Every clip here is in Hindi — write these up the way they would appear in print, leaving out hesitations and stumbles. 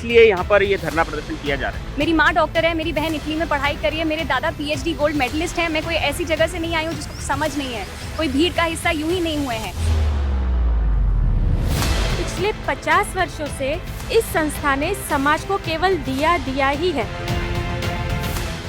लिए यहाँ पर ये धरना प्रदर्शन किया जा रहा है? मेरी माँ डॉक्टर है, मेरी बहन इटली में पढ़ाई करी है, मेरे दादा पीएचडी गोल्ड मेडलिस्ट हैं। मैं कोई ऐसी जगह से नहीं आई हूँ जिसको समझ नहीं है, कोई भीड़ का हिस्सा यूं ही नहीं हुए हैं। पिछले 50 वर्षों से इस संस्था ने समाज को केवल दिया ही है।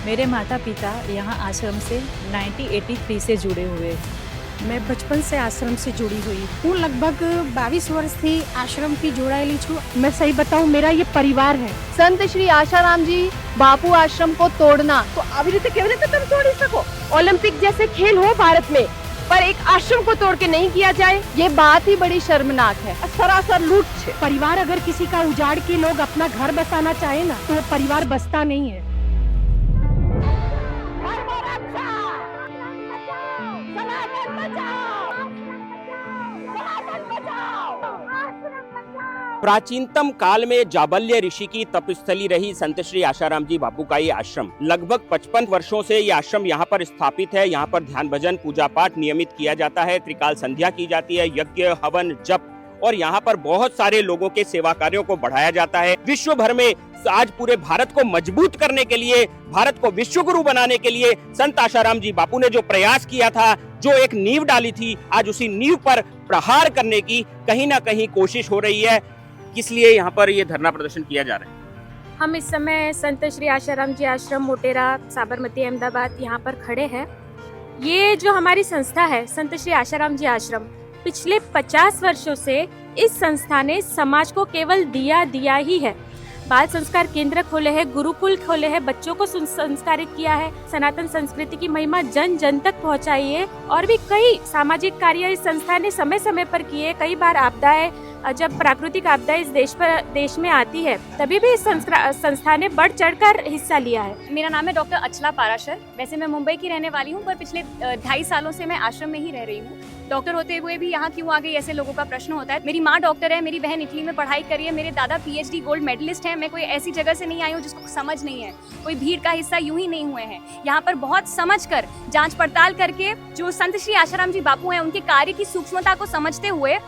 मेरे माता पिता यहाँ आश्रम से 1983 से जुड़े हुए हैं। मैं बचपन से आश्रम से जुड़ी हुई हूँ। लगभग 22 वर्ष थी आश्रम की जोड़ाયેલી છું। मैं सही बताऊँ, मेरा ये परिवार है। संत श्री आशाराम जी बापू आश्रम को तोड़ना तो આવી રીતે કેવી રીતે તમે તોડી શકો? ओलंपिक जैसे खेल हो भारत में, पर एक आश्रम को तोड़ के नहीं किया जाए, ये बात ही बड़ी शर्मनाक है। सरासर लूट है। परिवार अगर किसी का उजाड़ के लोग अपना घर बसाना चाहे ना, तो वो परिवार बसता नहीं है। प्राचीनतम काल में जाबल्य ऋषि की तपस्थली रही संत श्री आशाराम जी बापू का ये आश्रम लगभग 55 वर्षों से ये आश्रम यहाँ पर स्थापित है। यहाँ पर ध्यान भजन पूजा पाठ नियमित किया जाता है, त्रिकाल संध्या की जाती है, यज्ञ हवन जप, और यहाँ पर बहुत सारे लोगों के सेवा कार्यों को बढ़ाया जाता है। विश्व भर में आज पूरे भारत को मजबूत करने के लिए, भारत को विश्व गुरु बनाने के लिए संत आशाराम जी बापू ने जो प्रयास किया था, जो एक नींव डाली थी, आज उसी नींव पर प्रहार करने की कहीं ना कहीं कोशिश हो रही है। इसलिए यहाँ पर ये धरना प्रदर्शन किया जा रहा है। हम इस समय संत श्री आशाराम जी आश्रम मोटेरा साबरमती अहमदाबाद यहाँ पर खड़े हैं। ये जो हमारी संस्था है संत श्री आशाराम जी आश्रम, पिछले 50 वर्षों से इस संस्था ने समाज को केवल दिया ही है। बाल संस्कार केंद्र खोले हैं, गुरुकुल खोले हैं, बच्चों को संस्कारित किया है, सनातन संस्कृति की महिमा जन जन तक पहुंचाई है, और भी कई सामाजिक कार्य इस संस्था ने समय समय पर किए। कई बार आपदाएं, जब प्राकृतिक आपदाएं इस देश में आती है, तभी भी इस संस्था ने बढ़ चढ़कर हिस्सा लिया है। मेरा नाम है डॉक्टर अचला पाराशर। वैसे मैं मुंबई की रहने वाली हूँ, पर पिछले 2.5 सालों से मैं आश्रम में ही रह रही हूँ। डॉक्टर होते हुए भी यहाँ क्यों आ गई, ऐसे लोगों का प्रश्न होता है। मेरी माँ डॉक्टर है, मेरी बहन इटली में पढ़ाई करी है, मेरे दादा पीएचडी गोल्ड मेडलिस्ट हैं। मैं कोई ऐसी जगह से नहीं आई हूँ जिसको समझ नहीं है, कोई भीड़ का हिस्सा यूं ही नहीं हुए हैं। यहाँ पर बहुत समझकर जांच पड़ताल करके जो संत श्री आशाराम जी बापू हैं, उनके कार्य की सूक्ष्मता को समझते हुए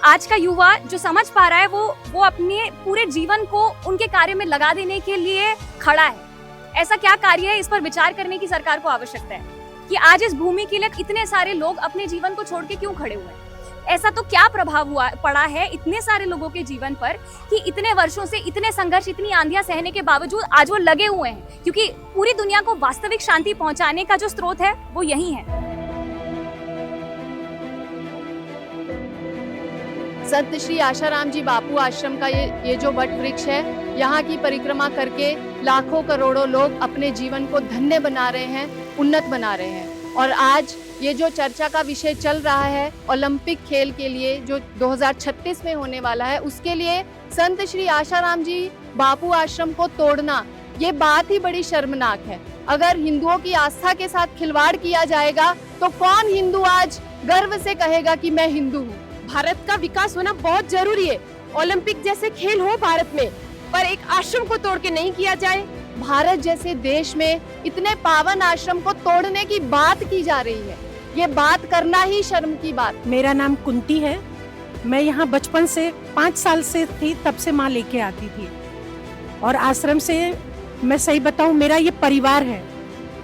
आज का युवा जो समझ पा रहा है, वो अपने पूरे जीवन को उनके कार्य में लगा देने के लिए खड़ा है। ऐसा क्या कार्य है, इस पर विचार करने की सरकार को आवश्यकता है कि आज इस भूमि के लिए इतने सारे लोग अपने जीवन को छोड़ के क्यों खड़े हुए हैं। ऐसा तो क्या प्रभाव पड़ा है इतने सारे लोगों के जीवन पर कि इतने वर्षों से इतने संघर्ष, इतनी आंधियां सहने के बावजूद आज वो लगे हुए हैं, क्योंकि पूरी दुनिया को वास्तविक शांति पहुंचाने का जो स्रोत है वो यही है। संत श्री आशाराम जी बापू आश्रम का ये जो वट वृक्ष है, यहाँ की परिक्रमा करके लाखों करोड़ों लोग अपने जीवन को धन्य बना रहे हैं, उन्नत बना रहे हैं। और आज ये जो चर्चा का विषय चल रहा है ओलंपिक खेल के लिए, जो 2036 में होने वाला है, उसके लिए संत श्री आशाराम जी बापू आश्रम को तोड़ना, ये बात ही बड़ी शर्मनाक है। अगर हिंदुओं की आस्था के साथ खिलवाड़ किया जाएगा तो कौन हिंदू आज गर्व से कहेगा कि मैं हिंदू हूँ। भारत का विकास होना बहुत जरूरी है। ओलंपिक जैसे खेल हो भारत में, पर एक आश्रम को तोड़ के नहीं किया जाए। भारत जैसे देश में इतने पावन आश्रम को तोड़ने की बात की जा रही है, ये बात करना ही शर्म की बात। मेरा नाम कुंती है। मैं यहाँ बचपन से 5 साल से थी, तब से माँ लेके आती थी। और आश्रम से मैं सही बताऊँ, मेरा ये परिवार है।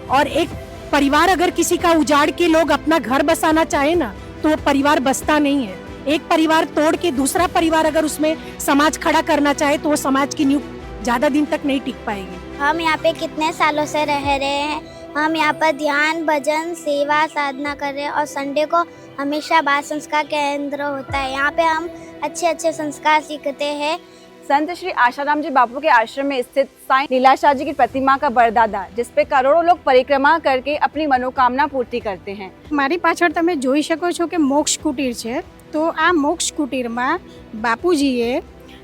और एक परिवार अगर किसी का उजाड़ के लोग अपना घर बसाना चाहे ना, तो वो परिवार बसता नहीं है। एक परिवार तोड़ के दूसरा परिवार अगर उसमें समाज खड़ा करना चाहे, तो वो समाज की नींव ज्यादा दिन तक नहीं टिक पाएगी। हम यहाँ पे कितने सालों से रह रहे हैं। हम यहाँ पर ध्यान भजन सेवा साधना कर रहे हैं, और संडे को हमेशा बाल संस्कार केंद्र होता है। यहाँ पे हम अच्छे संस्कार सीखते हैं। संत श्री आशाराम जी बापू के आश्रम में स्थित साईं लीलाशाह जी की प्रतिमा का बरदादा, जिसपे करोड़ों लोग परिक्रमा करके अपनी मनोकामना पूर्ति करते हैं। મારી પાછળ તમે જોઈ શકો છો કે મોક્ષ કુટીર છે। તો આ મોક્ષ કુટીરમાં બાપુજીએ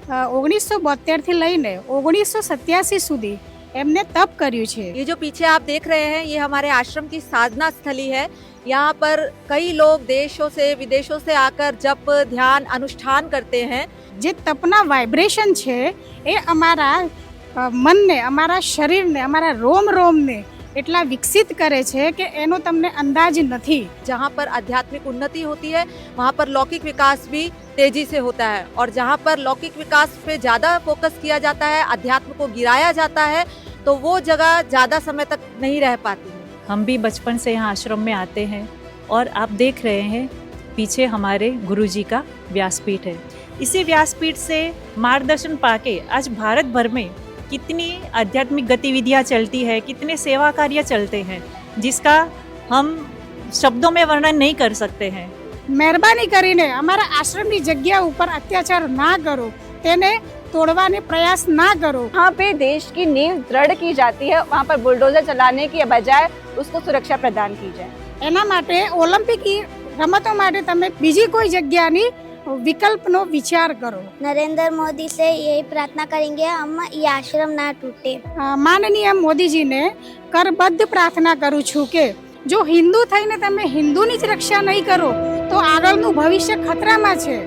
1972 થી લઈને 1987 સુધી એમને તપ કર્યું છે। ये जो पीछे आप देख रहे हैं, ये हमारे आश्रम की साधना स्थली है। यहाँ पर कई लोग देशों से विदेशों से आकर जप ध्यान अनुष्ठान करते हैं। જે તપના વાઇબ્રેશન છે એ અમારા મનને, અમારા શરીરને, અમારા રોમ રોમને એટલા વિકસિત કરે છે કે એનો તમને અંદાજ નથી. जहाँ पर आध्यात्मिक उन्नति होती है वहाँ पर लौकिक विकास भी तेजी से होता है, और जहाँ पर लौकिक विकास पे ज़्यादा फोकस किया जाता है, अध्यात्म को गिराया जाता है, तो वो जगह ज़्यादा समय तक नहीं रह पाती है. हम भी बचपन से यहाँ आश्रम में आते हैं और आप देख रहे हैं पीछे हमारे गुरुजी का व्यासपीठ है. इसी व्यासपीठ से मार्गदर्शन पाके आज भारत भर में कितनी आध्यात्मिक गतिविधियाँ चलती है, कितने सेवा कार्य चलते हैं, जिसका हम शब्दों में वर्णन नहीं कर सकते हैं. મહેરબાની કરીને અમારા આશ્રમની જગ્યા ઉપર અત્યાચાર ના કરો, તેને तोड़वाने प्रयास ना करो. यहाँ पे देश की नींव दृढ़ की जाती है, वहाँ पर बुलडोजर चलाने की बजाय उसको सुरक्षा प्रदान की जाए. એના માટે ઓલિમ્પિક રમતો માટે તમે બીજી કોઈ જગ્યાની વિકલ્પનો વિચાર કરો. नरेंद्र मोदी से यही प्रार्थना करेंगे हम ये आश्रम ना टूटे. માનનીય મોદીજીને કરબદ્ધ પ્રાર્થના કરું છું કે જો હિન્દુ થઈને તમે હિન્દુની જ રક્ષા નહીં કરો તો આગળનું ભવિષ્ય ખતરામાં છે.